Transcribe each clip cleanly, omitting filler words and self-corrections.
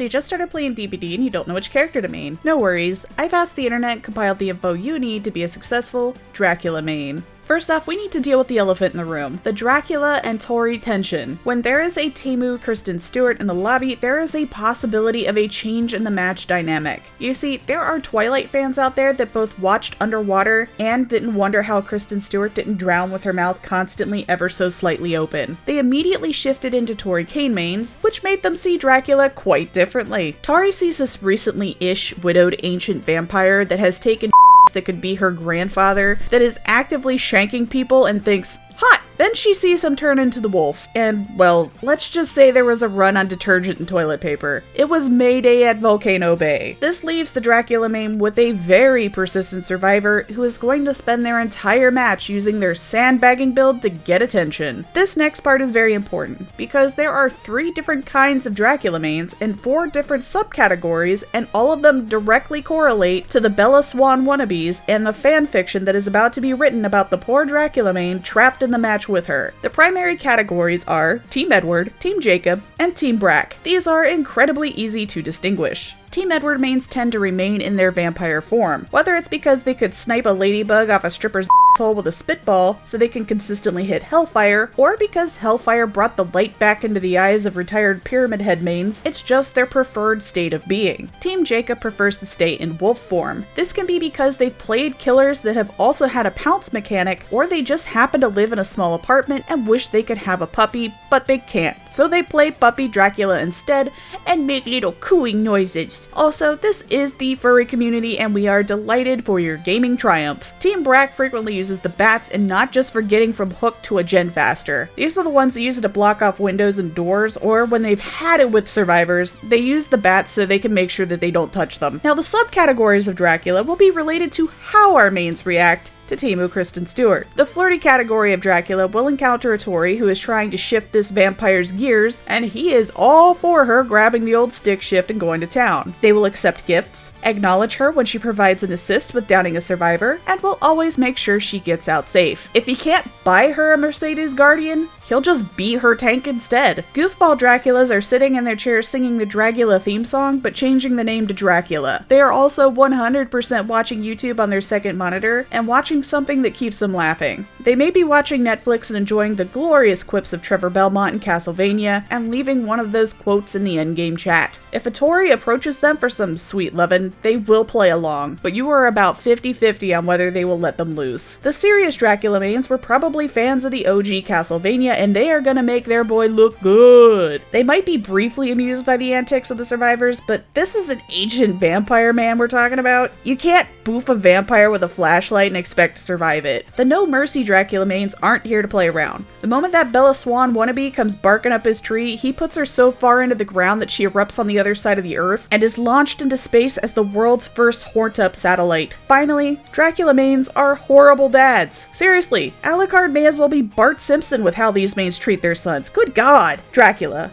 So you just started playing DBD and you don't know which character to main. No worries, I've asked the internet and compiled the info you need to be a successful Dracula main. First off, we need to deal with the elephant in the room, the Dracula and Taurie tension. When there is a Teemu Kristen Stewart in the lobby, there is a possibility of a change in the match dynamic. You see, there are Twilight fans out there that both watched Underwater and didn't wonder how Kristen Stewart didn't drown with her mouth constantly ever so slightly open. They immediately shifted into Taurie Kane mains, which made them see Dracula quite differently. Taurie sees this recently-ish widowed ancient vampire that has taken that could be her grandfather, that is actively shanking people and thinks, hot! Then she sees him turn into the wolf, and, well, let's just say there was a run on detergent and toilet paper. It was Mayday at Volcano Bay. This leaves the Dracula main with a very persistent survivor who is going to spend their entire match using their sandbagging build to get attention. This next part is very important, because there are 3 different kinds of Dracula mains and 4 different subcategories, and all of them directly correlate to the Bella Swan wannabes and the fanfiction that is about to be written about the poor Dracula main trapped in the match with her. The primary categories are Team Edward, Team Jacob, and Team Brack. These are incredibly easy to distinguish. Team Edward mains tend to remain in their vampire form, whether it's because they could snipe a ladybug off a stripper's asshole with a spitball so they can consistently hit Hellfire, or because Hellfire brought the light back into the eyes of retired Pyramid Head mains, it's just their preferred state of being. Team Jacob prefers to stay in wolf form. This can be because they've played killers that have also had a pounce mechanic, or they just happen to live in a small apartment and wish they could have a puppy, but they can't. So they play Puppy Dracula instead and make little cooing noises. Also, this is the Furry Community and we are delighted for your gaming triumph. Team Brack frequently uses the bats, and not just for getting from hook to a gen faster. These are the ones that use it to block off windows and doors, or when they've had it with survivors, they use the bats so they can make sure that they don't touch them. Now the subcategories of Dracula will be related to how our mains react to Teemu Kristen Stewart. The flirty category of Dracula will encounter a Taurie who is trying to shift this vampire's gears, and he is all for her grabbing the old stick shift and going to town. They will accept gifts, acknowledge her when she provides an assist with downing a survivor, and will always make sure she gets out safe. If he can't buy her a Mercedes Guardian, he'll just be her tank instead. Goofball Draculas are sitting in their chairs singing the Dracula theme song, but changing the name to Dracula. They are also 100% watching YouTube on their second monitor and watching something that keeps them laughing. They may be watching Netflix and enjoying the glorious quips of Trevor Belmont in Castlevania and leaving one of those quotes in the endgame chat. If a Taurie approaches them for some sweet lovin', they will play along, but you are about 50-50 on whether they will let them loose. The serious Dracula mains were probably fans of the OG Castlevania, and they are gonna make their boy look good. They might be briefly amused by the antics of the survivors, but this is an ancient vampire man we're talking about. You can't boof a vampire with a flashlight and expect to survive it. The No Mercy Dracula mains aren't here to play around. The moment that Bella Swan wannabe comes barking up his tree, he puts her so far into the ground that she erupts on the other side of the earth and is launched into space as the world's first horned-up satellite. Finally, Dracula mains are horrible dads. Seriously, Alucard may as well be Bart Simpson with how these mains treat their sons. Good God! Dracula.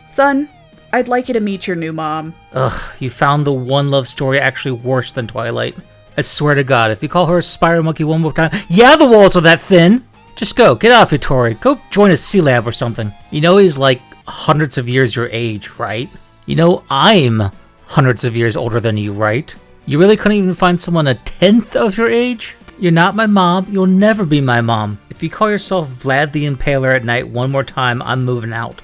Son, I'd like you to meet your new mom. Ugh, you found the one love story actually worse than Twilight. I swear to God, if you call her a spider monkey one more time, yeah, the walls are that thin! Just go, get off your Taurie, go join a C-Lab or something. You know he's like hundreds of years your age, right? You know I'm hundreds of years older than you, right? You really couldn't even find someone a tenth of your age? You're not my mom, you'll never be my mom. If you call yourself Vlad the Impaler at night one more time, I'm moving out.